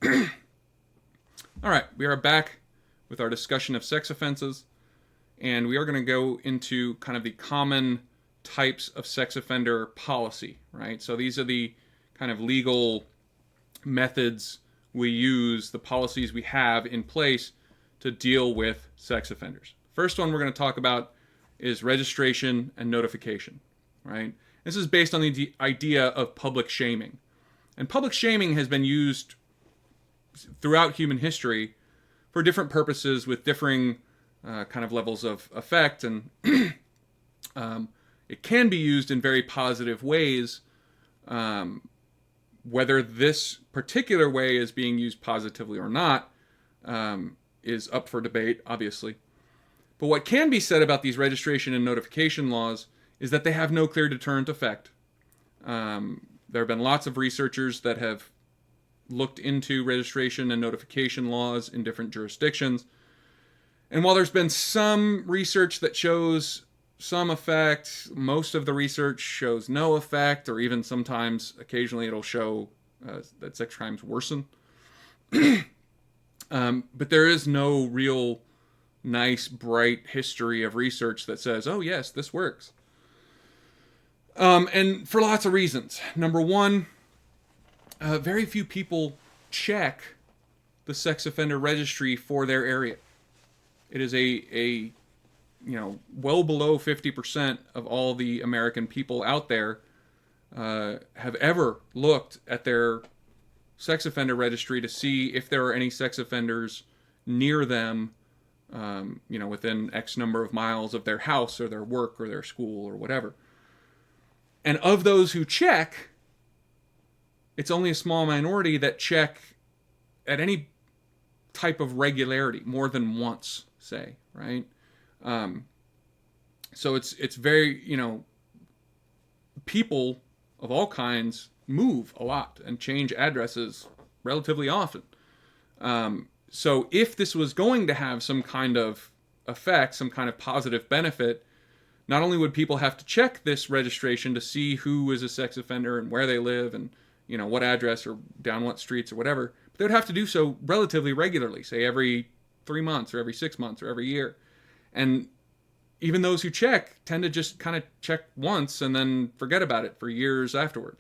All right, we are back with our discussion of sex offenses, and we are going to go into kind of the common types of sex offender policy, right? So these are the kind of legal methods we use, the policies we have in place to deal with sex offenders. First one we're going to talk about is registration and notification, right? This is based on the idea of public shaming. And public shaming has been used throughout human history for different purposes with differing kind of levels of effect. And it can be used in very positive ways. Whether this particular way is being used positively or not is up for debate, obviously. But what can be said about these registration and notification laws is that they have no clear deterrent effect. There have been lots of researchers that have looked into registration and notification laws in different jurisdictions. And while there's been some research that shows some effect, most of the research shows no effect, or even sometimes, occasionally, it'll show that sex crimes worsen. But there is no real nice, bright history of research that says, oh, yes, this works. And for lots of reasons. Number one, very few people check the sex offender registry for their area. It is a well below 50% of all the American people out there have ever looked at their sex offender registry to see if there are any sex offenders near them, within X number of miles of their house or their work or their school or whatever. And of those who check, it's only a small minority that check at any type of regularity, more than once, say, right? So it's very, people of all kinds move a lot and change addresses relatively often. So if this was going to have some kind of effect, some kind of positive benefit, not only would people have to check this registration to see who is a sex offender and where they live and, what address or down what streets or whatever, but they would have to do so relatively regularly, say every 3 months or every 6 months or every year. And even those who check tend to just kind of check once and then forget about it for years afterwards.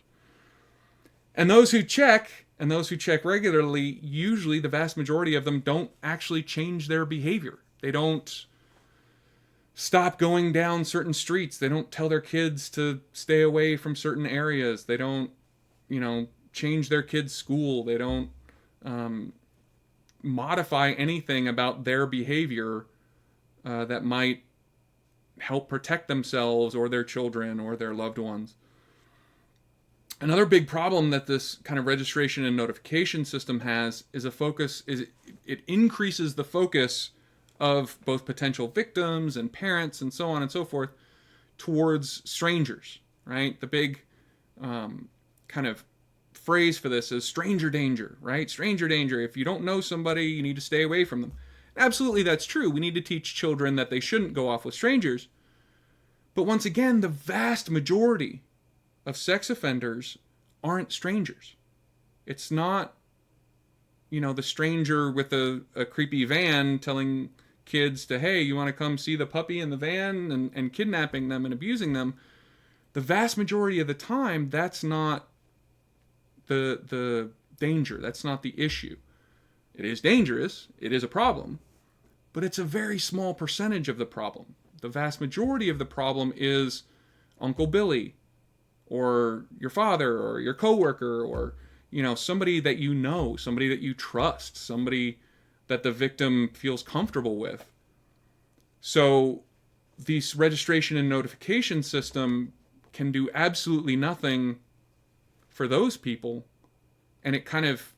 And those who check regularly, usually the vast majority of them don't actually change their behavior. They don't stop going down certain streets. They don't tell their kids to stay away from certain areas. They don't, change their kids' school. They don't modify anything about their behavior that might help protect themselves or their children or their loved ones. Another big problem that this kind of registration and notification system has is it increases the focus of both potential victims and parents and so on and so forth towards strangers, right? The big kind of phrase for this is stranger danger, right? Stranger danger. If you don't know somebody, you need to stay away from them. Absolutely, that's true. We need to teach children that they shouldn't go off with strangers. But once again, the vast majority of sex offenders aren't strangers. It's not, the stranger with a creepy van telling kids to, hey, you want to come see the puppy in the van, and kidnapping them and abusing them. The vast majority of the time, that's not the danger. That's not the issue. It is dangerous. It is a problem. But it's a very small percentage of the problem. The vast majority of the problem is Uncle Billy, or your father, or your coworker, or somebody that somebody that you trust, somebody that the victim feels comfortable with. So this registration and notification system can do absolutely nothing for those people, and it kind of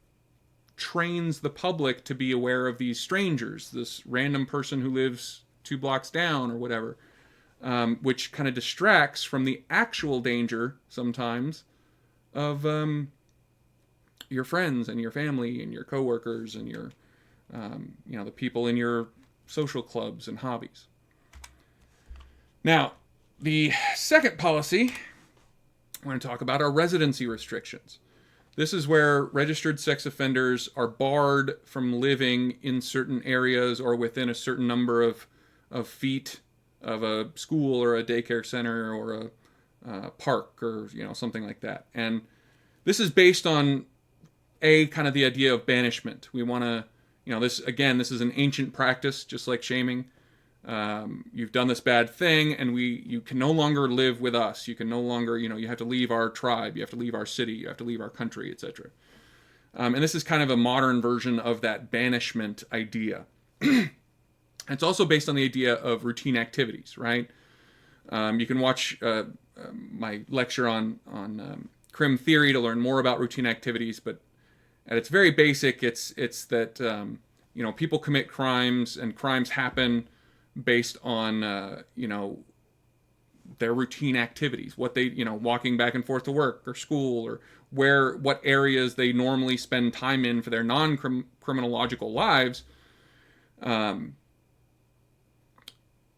trains the public to be aware of these strangers, this random person who lives 2 blocks down or whatever, which kind of distracts from the actual danger sometimes of your friends and your family and your coworkers and your the people in your social clubs and hobbies. Now, the second policy I want to talk about are residency restrictions. This is where registered sex offenders are barred from living in certain areas or within a certain number of feet of a school or a daycare center or a park or something like that. And this is based on kind of the idea of banishment. We want to, this is an ancient practice, just like shaming. You've done this bad thing, and you can no longer live with us. You can no longer, you have to leave our tribe. You have to leave our city. You have to leave our country, etc. And this is kind of a modern version of that banishment idea. It's also based on the idea of routine activities, right? You can watch my lecture on crim theory to learn more about routine activities, but at its very basic, it's that people commit crimes, and crimes happen based on their routine activities, what they walking back and forth to work or school, or what areas they normally spend time in for their non-criminological lives.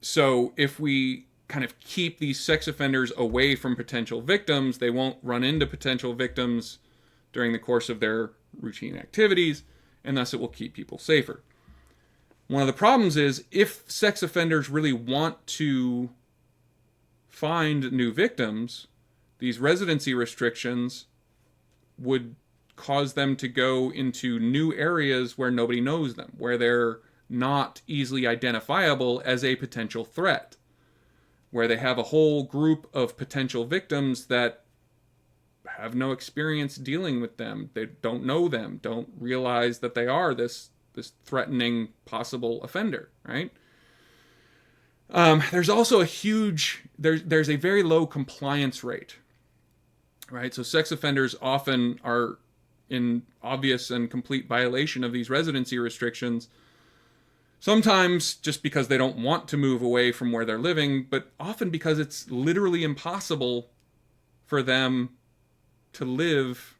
So if we kind of keep these sex offenders away from potential victims, they won't run into potential victims during the course of their routine activities, and thus it will keep people safer. One of the problems is, if sex offenders really want to find new victims, these residency restrictions would cause them to go into new areas where nobody knows them, where they're not easily identifiable as a potential threat, where they have a whole group of potential victims that have no experience dealing with them. They don't know them, don't realize that they are this threatening possible offender, right? There's also there's a very low compliance rate, right? So sex offenders often are in obvious and complete violation of these residency restrictions, sometimes just because they don't want to move away from where they're living, but often because it's literally impossible for them to live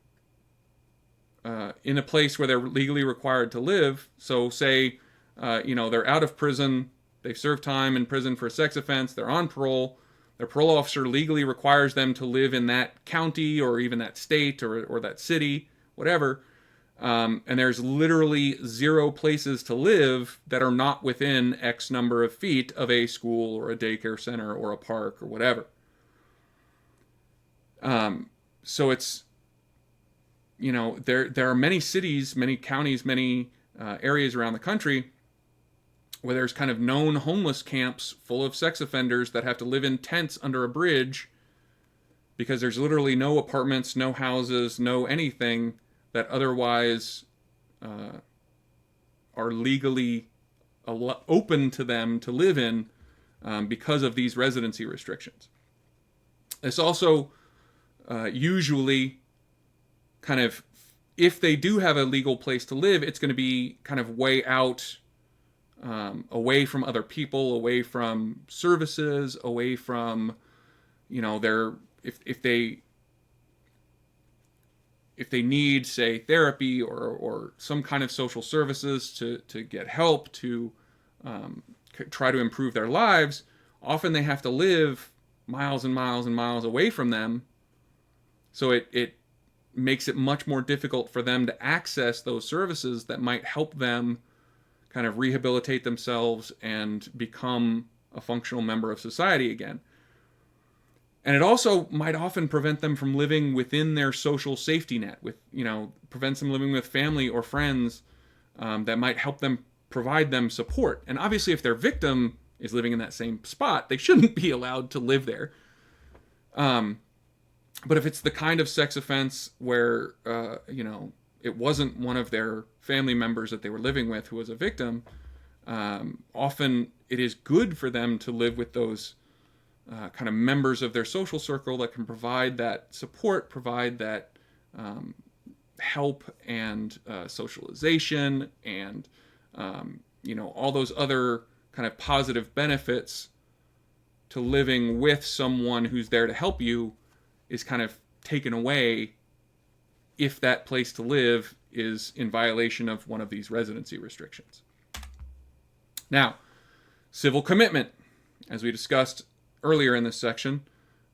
in a place where they're legally required to live. So say, they're out of prison, they've served time in prison for a sex offense, they're on parole, their parole officer legally requires them to live in that county or even that state or that city, whatever. And there's literally 0 places to live that are not within X number of feet of a school or a daycare center or a park or whatever. So it's, there are many cities, many counties, many areas around the country where there's kind of known homeless camps full of sex offenders that have to live in tents under a bridge because there's literally no apartments, no houses, no anything that otherwise are legally open to them to live in because of these residency restrictions. It's also usually kind of, if they do have a legal place to live, it's going to be kind of way out, away from other people, away from services, away from, if they need, say, therapy or some kind of social services to get help to try to improve their lives, often they have to live miles and miles and miles away from them. So it makes it much more difficult for them to access those services that might help them kind of rehabilitate themselves and become a functional member of society again. And it also might often prevent them from living within their social safety net, prevents them living with family or friends that might help them, provide them support. And obviously, if their victim is living in that same spot, they shouldn't be allowed to live there. But if it's the kind of sex offense where, it wasn't one of their family members that they were living with who was a victim, often it is good for them to live with those kind of members of their social circle that can provide that support, provide that help and socialization and, all those other kind of positive benefits to living with someone who's there to help you is kind of taken away if that place to live is in violation of one of these residency restrictions. Now, civil commitment, as we discussed earlier in this section,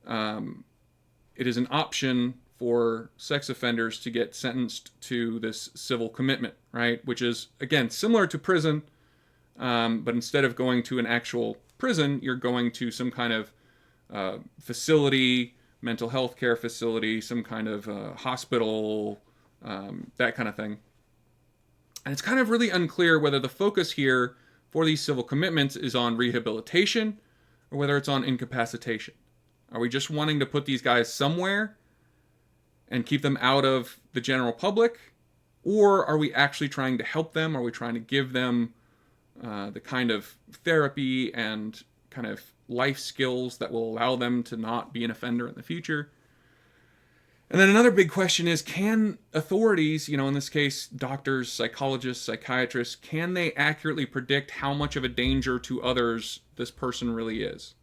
it is an option for sex offenders to get sentenced to this civil commitment, right? Which is, again, similar to prison, but instead of going to an actual prison, you're going to some kind of facility, mental health care facility, some kind of hospital, that kind of thing. And it's kind of really unclear whether the focus here for these civil commitments is on rehabilitation or whether it's on incapacitation. Are we just wanting to put these guys somewhere and keep them out of the general public? Or are we actually trying to help them? Are we trying to give them the kind of therapy and kind of life skills that will allow them to not be an offender in the future? And then another big question is, can authorities, in this case, doctors, psychologists, psychiatrists, can they accurately predict how much of a danger to others this person really is?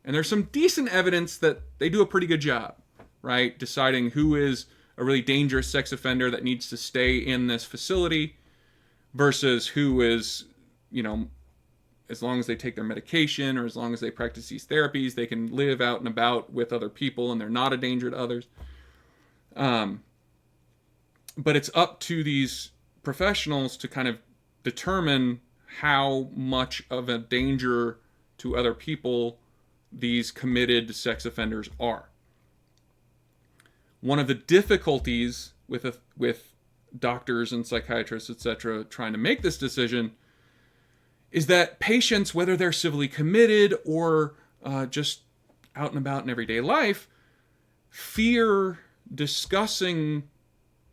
And there's some decent evidence that they do a pretty good job, right? Deciding who is a really dangerous sex offender that needs to stay in this facility versus who is, as long as they take their medication or as long as they practice these therapies, they can live out and about with other people and they're not a danger to others. But it's up to these professionals to kind of determine how much of a danger to other people these committed sex offenders are. One of the difficulties with doctors and psychiatrists, etc., trying to make this decision is that patients, whether they're civilly committed or just out and about in everyday life, fear discussing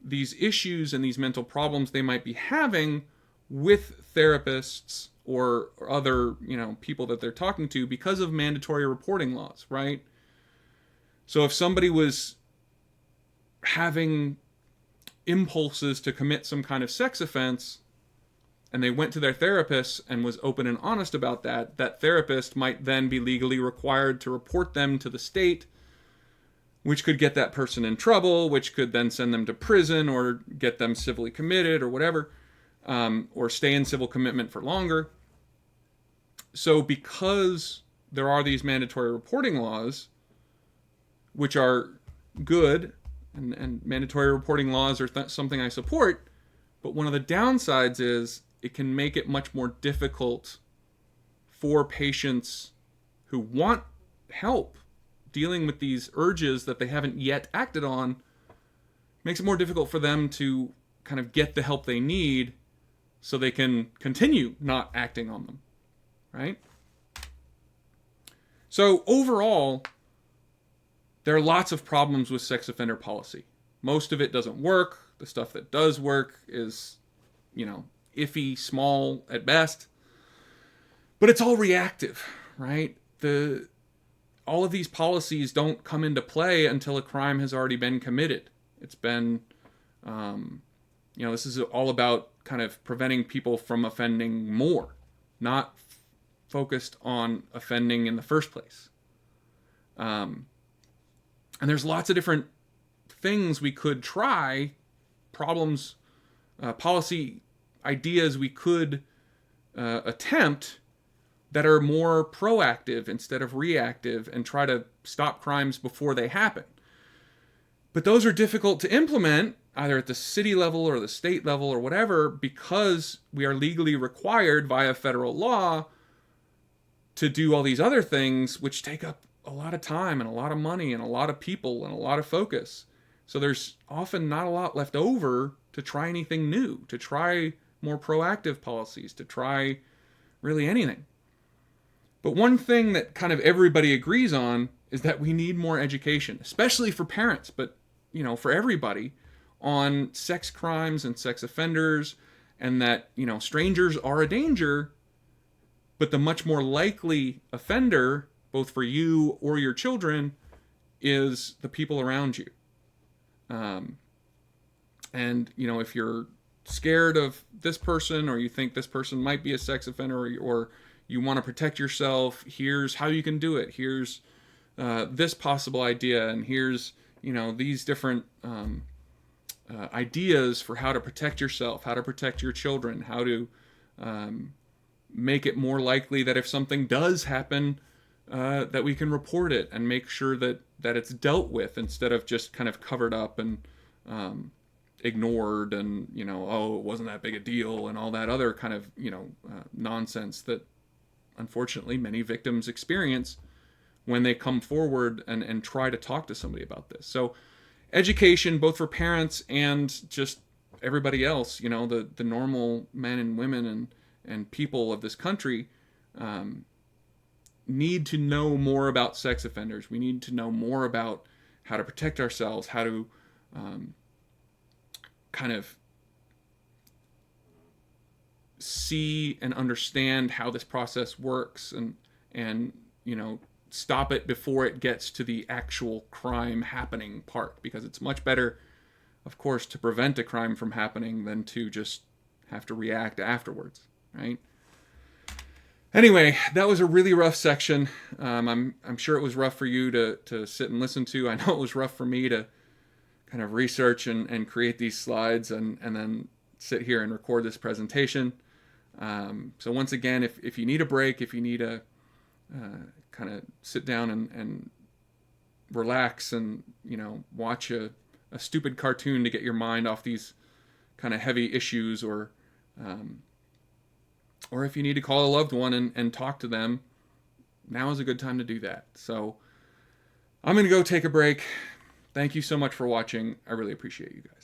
these issues and these mental problems they might be having with therapists or other, people that they're talking to because of mandatory reporting laws, right? So if somebody was having impulses to commit some kind of sex offense and they went to their therapist and was open and honest about that, that therapist might then be legally required to report them to the state, which could get that person in trouble, which could then send them to prison or get them civilly committed or whatever, or stay in civil commitment for longer. So because there are these mandatory reporting laws, which are good, and mandatory reporting laws are something I support, but one of the downsides is it can make it much more difficult for patients who want help dealing with these urges that they haven't yet acted on. Makes it more difficult for them to kind of get the help they need so they can continue not acting on them, right? So overall, there are lots of problems with sex offender policy. Most of it doesn't work. The stuff that does work is, iffy, small at best. But it's all reactive, right? All of these policies don't come into play until a crime has already been committed. It's been, this is all about kind of preventing people from offending more, not focused on offending in the first place. And there's lots of different things we could try, problems, policy ideas we could attempt that are more proactive instead of reactive and try to stop crimes before they happen. But those are difficult to implement either at the city level or the state level or whatever, because we are legally required via federal law to do all these other things, which take up a lot of time and a lot of money and a lot of people and a lot of focus. So there's often not a lot left over to try anything new, to try more proactive policies, to try really anything. But one thing that kind of everybody agrees on is that we need more education, especially for parents, but for everybody, on sex crimes and sex offenders, and that, strangers are a danger, but the much more likely offender, both for you or your children, is the people around you. And, if you're scared of this person, or you think this person might be a sex offender, or you want to protect yourself, here's how you can do it. Here's this possible idea, and here's, these different ideas for how to protect yourself, how to protect your children, how to make it more likely that if something does happen, that we can report it and make sure that that it's dealt with instead of just kind of covered up and ignored, and oh, it wasn't that big a deal, and all that other kind of nonsense that unfortunately many victims experience when they come forward and try to talk to somebody about this. So education, both for parents and just everybody else, the normal men and women and people of this country, need to know more about sex offenders. We need to know more about how to protect ourselves, how to kind of see and understand how this process works, and stop it before it gets to the actual crime happening part, because it's much better, of course, to prevent a crime from happening than to just have to react afterwards, right? Anyway, that was a really rough section. I'm sure it was rough for you to sit and listen to. I know it was rough for me to kind of research and create these slides and then sit here and record this presentation. So once again, if you need a break, if you need a kind of sit down and relax and watch a stupid cartoon to get your mind off these kind of heavy issues, or if you need to call a loved one and talk to them, now is a good time to do that. So I'm going to go take a break. Thank you so much for watching. I really appreciate you guys.